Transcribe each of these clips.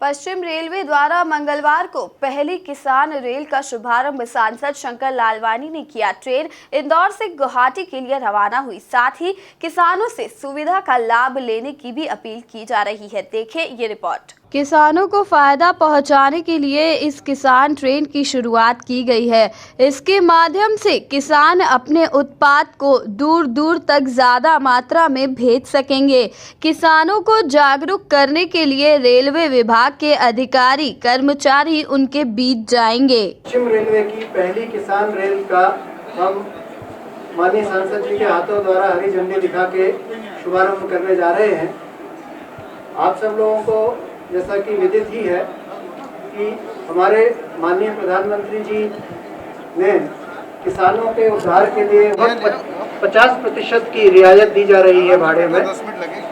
पश्चिम railway द्वारा मंगलवार को पहली किसान रेल का शुभारंभ सांसद शंकर लालवानी ने किया। ट्रेन इंदौर से गुवाहाटी के लिए रवाना हुई। साथ ही किसानों से सुविधा का लाभ लेने की भी अपील की जा रही है। देखिए ये रिपोर्ट। किसानों को फायदा पहुंचाने के लिए इस किसान ट्रेन की शुरुआत की गई है। इसके माध्यम से किसान अपने उत्पाद को दूर दूर तक ज्यादा मात्रा में भेज सकेंगे। किसानों को जागरूक करने के लिए रेलवे विभाग के अधिकारी कर्मचारी उनके बीच जाएंगे। पश्चिम रेलवे की पहली किसान रेल का हम माननीय सांसद जी के हाथों द्वारा हरी झंडी दिखा के शुभारंभ करने जा रहे हैं। आप सब लोगों को जैसा कि विदित ही है कि हमारे माननीय प्रधानमंत्री जी ने किसानों के उद्धार के लिए 50% की रियायत दी जा रही है भाड़े में,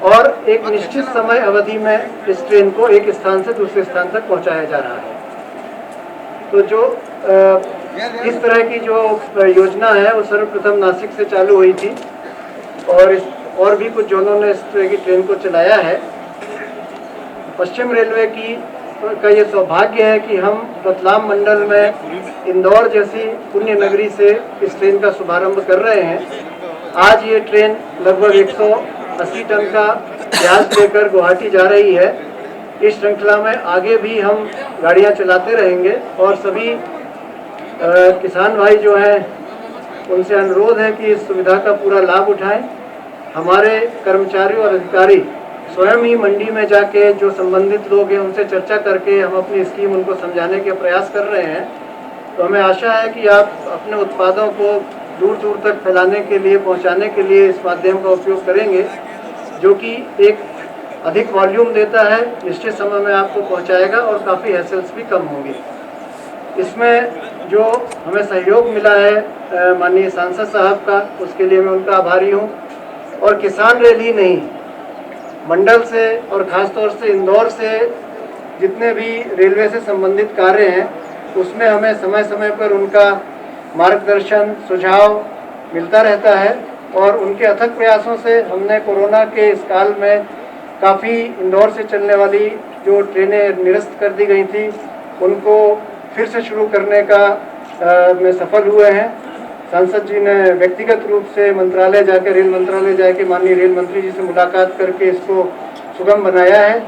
और एक निश्चित समय अवधि में इस ट्रेन को एक स्थान से दूसरे स्थान तक पहुंचाया जा रहा है। तो जो इस तरह की जो योजना है वो सर्वप्रथम नासिक से चालू हुई थी, और भी कुछ जोनों ने इस तरह की ट्रेन को चलाया है। पश्चिम रेलवे का ये सौभाग्य है कि हम रतलाम मंडल में इंदौर जैसी पुण्य नगरी से इस ट्रेन का शुभारंभ कर रहे हैं। आज ये ट्रेन लगभग 180 टन का प्याज लेकर गुवाहाटी जा रही है। इस श्रृंखला में आगे भी हम गाड़ियां चलाते रहेंगे, और सभी किसान भाई जो हैं उनसे अनुरोध है कि इस सुविधा का पूरा लाभ उठाएं। हमारे कर्मचारी और अधिकारी स्वयं ही मंडी में जाके जो संबंधित लोग हैं उनसे चर्चा करके हम अपनी स्कीम उनको समझाने के प्रयास कर रहे हैं। तो हमें आशा है कि आप अपने उत्पादों को दूर दूर तक फैलाने के लिए, पहुंचाने के लिए इस माध्यम का उपयोग करेंगे, जो कि एक अधिक वॉल्यूम देता है, निश्चित समय में आपको पहुंचाएगा और काफ़ी हैसल्स भी कम होंगे। इसमें जो हमें सहयोग मिला है माननीय सांसद साहब का, उसके लिए मैं उनका आभारी हूँ। और किसान रेल ही नहीं, मंडल से और ख़ासतौर से इंदौर से जितने भी रेलवे से संबंधित कार्य हैं उसमें हमें समय समय पर उनका मार्गदर्शन, सुझाव मिलता रहता है। और उनके अथक प्रयासों से हमने कोरोना के इस काल में काफ़ी इंदौर से चलने वाली जो ट्रेनें निरस्त कर दी गई थी उनको फिर से शुरू करने का में सफल हुए हैं। सांसद जी ने व्यक्तिगत रूप से मंत्रालय जाकर, रेल मंत्रालय जाकर माननीय रेल मंत्री जी से मुलाकात करके इसको सुगम बनाया है।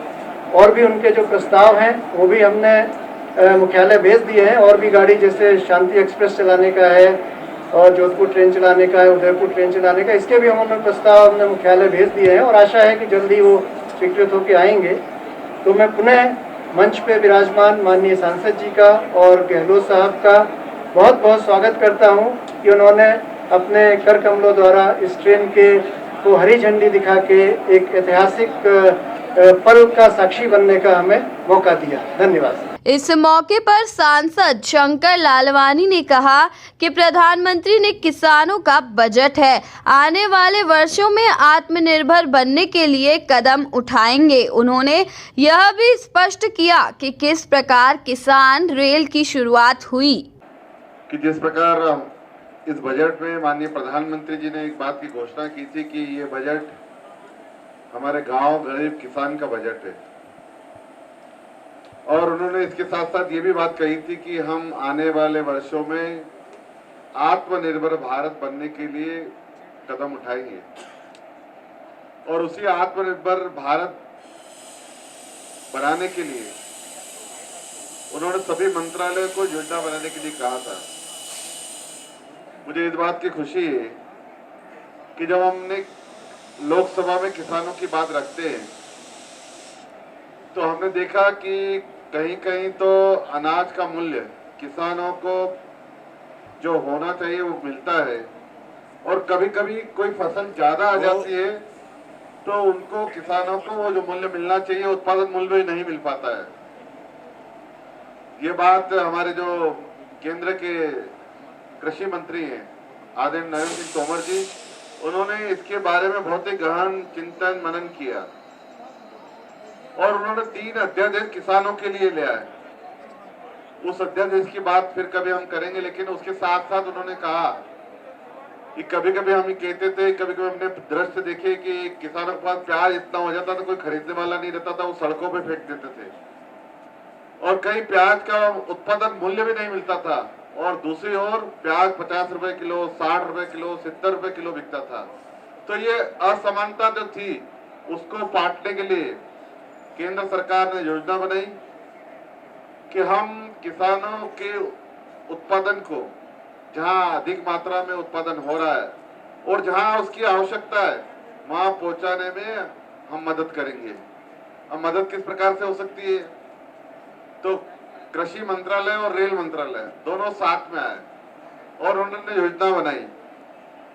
और भी उनके जो प्रस्ताव हैं वो भी हमने मुख्यालय भेज दिए हैं। और भी गाड़ी जैसे शांति एक्सप्रेस चलाने का है, और जोधपुर ट्रेन चलाने का है, उदयपुर ट्रेन चलाने का, इसके भी हमने प्रस्ताव हमने मुख्यालय भेज दिए हैं, और आशा है कि जल्दी वो स्वीकृत होकर आएंगे। तो मैं पुनः मंच पे विराजमान माननीय सांसद जी का और गहलोत साहब का बहुत बहुत स्वागत करता हूं कि उन्होंने अपने कर कमलों द्वारा इस ट्रेन को हरी झंडी दिखा के एक ऐतिहासिक पल का साक्षी बनने का हमें मौका दिया। धन्यवाद। इस मौके पर सांसद शंकर लालवानी ने कहा कि प्रधानमंत्री ने किसानों का बजट है, आने वाले वर्षों में आत्मनिर्भर बनने के लिए कदम उठाएंगे। उन्होंने यह भी स्पष्ट किया कि किस प्रकार किसान रेल की शुरुआत हुई। कि जिस प्रकार इस बजट में माननीय प्रधानमंत्री जी ने एक बात की घोषणा की थी कि ये बजट हमारे गांव गरीब किसान का बजट है, और उन्होंने इसके साथ साथ ये भी बात कही थी कि हम आने वाले वर्षों में आत्मनिर्भर भारत बनने के लिए कदम उठाएंगे। और उसी आत्मनिर्भर भारत बनाने के लिए उन्होंने सभी मंत्रालयों को योजना बनाने के लिए कहा था। मुझे इस बात की खुशी है कि जब हमने लोकसभा में किसानों की बात रखते हैं तो हमने देखा कि कहीं कहीं तो अनाज का मूल्य किसानों को जो होना चाहिए वो मिलता है, और कभी कभी कोई फसल ज्यादा आ जाती है तो उनको, किसानों को वो जो मूल्य मिलना चाहिए उत्पादन मूल्य भी नहीं मिल पाता है। ये बात हमारे जो केंद्र के कृषि मंत्री हैं आदरणीय नरेंद्र सिंह तोमर जी, उन्होंने इसके बारे में बहुत ही गहन चिंतन मनन किया, और उन्होंने 3 अध्यादेश किसानों के लिए ले आए। उस अध्यादेश की बात फिर कभी हम करेंगे, लेकिन उसके साथ साथ उन्होंने कहा कि कभी कभी हम कहते थे, कभी कभी हमने दृश्य देखे कि किसानों के पास प्याज इतना हो जाता था कोई खरीदने वाला नहीं रहता था, वो सड़कों पे फेंक देते थे। और कहीं प्याज का उत्पादन मूल्य भी नहीं मिलता था, और दूसरी ओर प्याज 50 रुपए किलो, 60 रुपए किलो, 70 रुपए किलो बिकता था। तो ये असमानता जो थी उसको पाटने के लिए केंद्र सरकार ने योजना बनाई कि हम किसानों के उत्पादन को, जहां अधिक मात्रा में उत्पादन हो रहा है और जहां उसकी आवश्यकता है, वहां पहुंचाने में हम मदद करेंगे। अब मदद किस प्रकार से हो सकती है? तो कृषि मंत्रालय और रेल मंत्रालय दोनों साथ में आए और उन्होंने योजना बनाई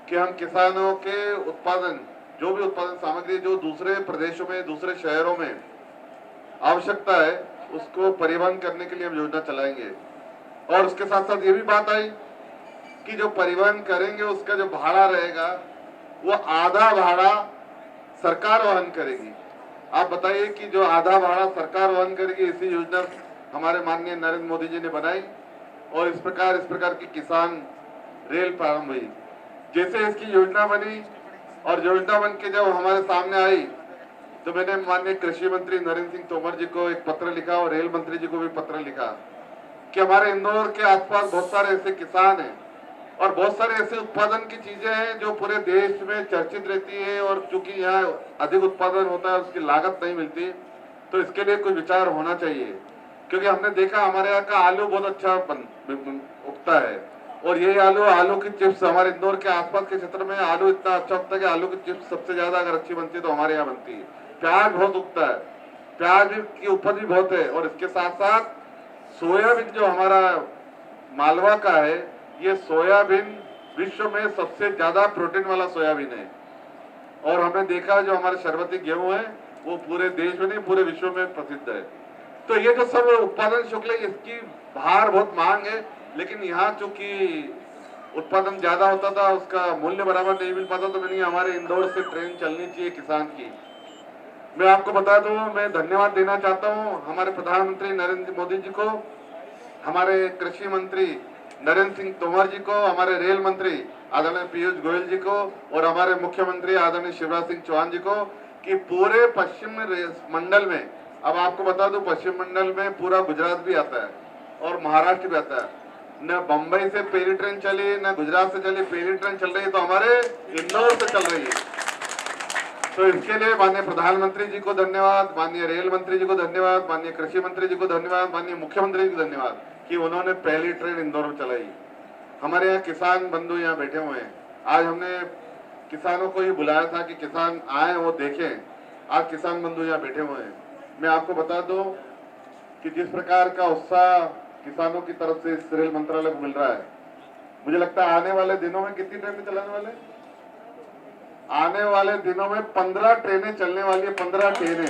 कि हम किसानों के उत्पादन, जो भी उत्पादन सामग्री जो दूसरे प्रदेशों में, दूसरे शहरों में आवश्यकता है, उसको परिवहन करने के लिए हम योजना चलाएंगे। और उसके साथ साथ ये भी बात आई कि जो परिवहन करेंगे उसका जो भाड़ा रहेगा वो आधा भाड़ा सरकार वहन करेगी। आप बताइए कि जो आधा भाड़ा सरकार वहन करेगी, इसी योजना हमारे माननीय नरेंद्र मोदी जी ने बनाई और इस प्रकार की किसान रेल प्रारंभ हुई। जैसे इसकी योजना बनी और योजना बन के जब हमारे सामने आई तो मैंने माननीय कृषि मंत्री नरेंद्र सिंह तोमर जी को एक पत्र लिखा और रेल मंत्री जी को भी पत्र लिखा कि हमारे इंदौर के आसपास बहुत सारे ऐसे किसान हैं और बहुत सारे ऐसे उत्पादन की चीजें हैं जो पूरे देश में चर्चित रहती है, और चूंकि यहाँ अधिक उत्पादन होता है उसकी लागत नहीं मिलती, तो इसके लिए कोई विचार होना चाहिए। क्योंकि हमने देखा हमारे यहाँ का आलू बहुत अच्छा उगता है और ये आलू की चिप्स, हमारे इंदौर के आसपास के क्षेत्र में आलू इतना अच्छा उगता है कि आलू की चिप्स सबसे ज्यादा अगर अच्छी बनती है तो हमारे यहाँ बनती है। प्याज बहुत उगता है, प्याज की उपज भी बहुत है, और इसके साथ साथ सोयाबीन जो हमारा मालवा का है, ये सोयाबीन विश्व में सबसे ज्यादा प्रोटीन वाला सोयाबीन है। और हमने देखा जो हमारे शरबती गेहूं है वो पूरे देश में नहीं पूरे विश्व में प्रसिद्ध है। तो ये जो सब उत्पादन शुक्ल है इसकी बाहर बहुत मांग है, लेकिन यहाँ चूंकि उत्पादन ज्यादा होता था उसका मूल्य बराबर नहीं मिल पाता, तो मैंने हमारे इंदौर से ट्रेन चलनी चाहिए किसान की। मैं आपको बता दूं, मैं धन्यवाद देना चाहता हूं हमारे प्रधानमंत्री नरेंद्र मोदी जी को, हमारे कृषि मंत्री नरेंद्र सिंह तोमर जी को, हमारे रेल मंत्री आदरणीय पीयूष गोयल जी को और हमारे मुख्यमंत्री आदरणीय शिवराज सिंह चौहान जी को कि पूरे पश्चिम मंडल में, अब आपको बता दूं पश्चिम मंडल में पूरा गुजरात भी आता है और महाराष्ट्र भी आता है। न बंबई से पहली ट्रेन चली, न गुजरात से चली, पहली ट्रेन चल रही है तो हमारे इंदौर से चल रही है। तो इसके लिए माननीय प्रधानमंत्री जी को धन्यवाद, माननीय रेल मंत्री जी को धन्यवाद, माननीय कृषि मंत्री जी को धन्यवाद, माननीय मुख्यमंत्री जी को धन्यवाद कि उन्होंने पहली ट्रेन इंदौर में चलाई। हमारे यहाँ किसान बंधु यहाँ बैठे हुए हैं। आज हमने किसानों को ही बुलाया था कि किसान आए वो देखें। आज किसान बंधु यहाँ बैठे हुए हैं। मैं आपको बता दूं कि जिस प्रकार का उत्साह किसानों की तरफ से इस रेल मंत्रालय को मिल रहा है, मुझे लगता है आने वाले दिनों में कितनी ट्रेनें चलाने वाले? आने वाले दिनों में 15 ट्रेनें चलने वाली है। 15 ट्रेनें,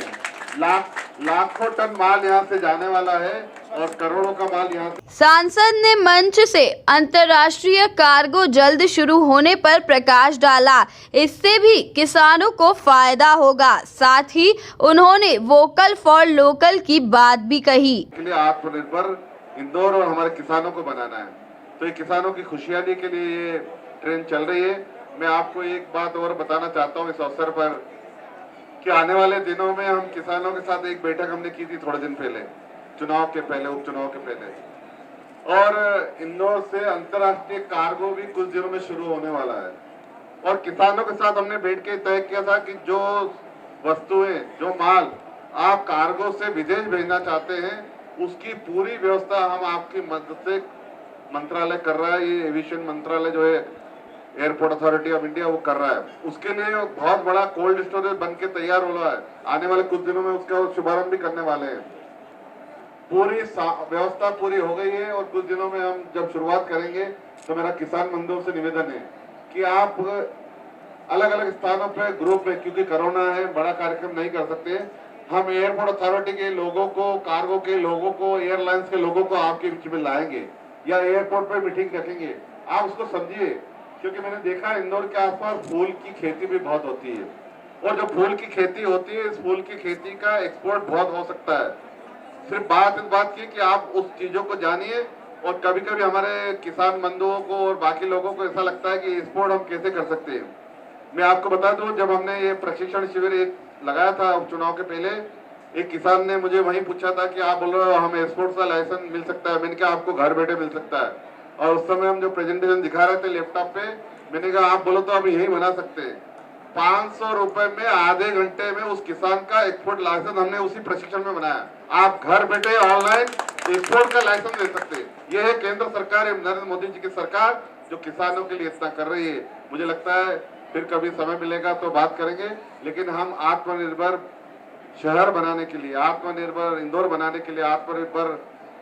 लाखों टन माल यहाँ से जाने वाला है और करोड़ों का माल यहाँ से। सांसद ने मंच से अंतर्राष्ट्रीय कार्गो जल्द शुरू होने पर प्रकाश डाला, इससे भी किसानों को फायदा होगा। साथ ही उन्होंने वोकल फॉर लोकल की बात भी कही। आत्मनिर्भर इंदौर और हमारे किसानों को बनाना है, तो ये किसानों की खुशहाली के लिए ये ट्रेन चल रही है। मैं आपको एक बात और बताना चाहता हूँ इस अवसर पर कि आने वाले दिनों में हम किसानों के साथ एक बैठक हमने की थी थोड़े दिन पहले, चुनाव के पहले, उपचुनाव के पहले, और इंदौर से अंतर्राष्ट्रीय कार्गो भी कुछ दिनों में शुरू होने वाला है। और किसानों के साथ हमने बैठ के तय किया था कि जो वस्तुएं, जो माल आप कार्गो से विदेश भेजना चाहते हैं उसकी पूरी व्यवस्था हम आपकी मदद से मंत्रालय कर रहा है। ये एविएशन मंत्रालय जो है एयरपोर्ट अथॉरिटी ऑफ इंडिया वो कर रहा है। उसके लिए बहुत बड़ा कोल्ड स्टोरेज बन के तैयार हो रहा है। आने वाले कुछ दिनों में उसका शुभारंभ भी करने वाले हैं। पूरी व्यवस्था पूरी हो गई है और कुछ दिनों में हम जब शुरुआत करेंगे तो मेरा किसान बंधुओं से निवेदन है कि आप अलग अलग स्थानों पे ग्रुप में, क्योंकि कोरोना है बड़ा कार्यक्रम नहीं कर सकते, हम एयरपोर्ट अथॉरिटी के लोगों को, कार्गो के लोगों को, एयरलाइंस के लोगों को आपके बीच में लाएंगे या एयरपोर्ट पर मीटिंग रखेंगे। आप उसको समझिए, क्योंकि मैंने देखा इंदौर के आसपास फूल की खेती भी बहुत होती है और जो फूल की खेती होती है, इस फूल की खेती का एक्सपोर्ट बहुत हो सकता है। सिर्फ इस बात की कि आप उस चीजों को जानिए। और कभी कभी हमारे किसान बंधुओं को और बाकी लोगों को ऐसा लगता है कि एक्सपोर्ट हम कैसे कर सकते हैं। मैं आपको बता दूं, जब हमने ये प्रशिक्षण शिविर एक लगाया था उपचुनाव के पहले, एक किसान ने मुझे वहीं पूछा था कि आप बोल रहे हो हमें एक्सपोर्ट का लाइसेंस मिल सकता है, मैंने कहा आपको घर बैठे मिल सकता है। और उस समय हम जो प्रेजेंटेशन दिखा रहे थे लैपटॉप पे, मैंने कहा आप बोलो तो अब यही बना सकते हैं। 500 रुपए में आधे घंटे में उस किसान का एक्सपोर्ट लाइसेंस हमने उसी प्रशिक्षण में बनाया। आप घर बैठे ऑनलाइन एक्सपोर्ट का लाइसेंस ले सकते हैं। यह है केंद्र सरकार, नरेंद्र मोदी जी की सरकार जो किसानों के लिए इतना कर रही है। मुझे लगता है फिर कभी समय मिलेगा तो बात करेंगे, लेकिन हम आत्मनिर्भर शहर बनाने के लिए, आत्मनिर्भर इंदौर बनाने के लिए, आत्मनिर्भर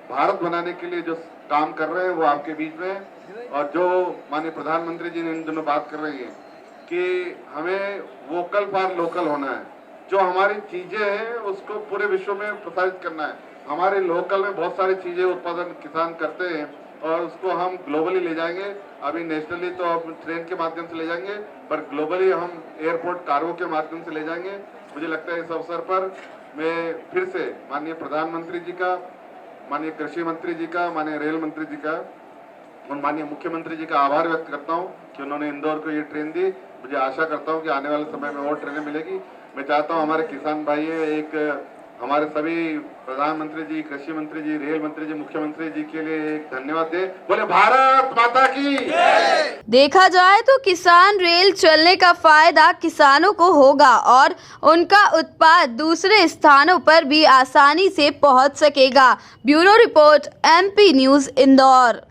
भारत बनाने के लिए जो काम कर रहे हैं वो आपके बीच में है। और जो माननीय प्रधानमंत्री जी ने इन दिनों बात कर रही है कि हमें वोकल फॉर लोकल होना है, जो हमारी चीजें हैं उसको पूरे विश्व में प्रसारित करना है। हमारे लोकल में बहुत सारी चीजें उत्पादन किसान करते हैं और उसको हम ग्लोबली ले जाएंगे। अभी नेशनली तो अब ट्रेन के माध्यम से ले जाएंगे, पर ग्लोबली हम एयरपोर्ट कार्गो के माध्यम से ले जाएंगे। मुझे लगता है इस अवसर पर मैं फिर से माननीय प्रधानमंत्री जी का, माननीय कृषि मंत्री जी का, माननीय रेल मंत्री जी का और माननीय मुख्यमंत्री जी का आभार व्यक्त करता हूं कि उन्होंने इंदौर को ये ट्रेन दी। मुझे आशा करता हूं कि आने वाले समय में और ट्रेनें मिलेगी। मैं चाहता हूं हमारे किसान भाई एक हमारे सभी प्रधानमंत्री जी, कृषि मंत्री जी, रेल मंत्री जी, मुख्यमंत्री जी के लिए एक धन्यवाद दे। बोले भारत माता की। देखा जाए तो किसान रेल चलने का फायदा किसानों को होगा और उनका उत्पाद दूसरे स्थानों पर भी आसानी से पहुंच सकेगा। Bureau report, MP news, Indore.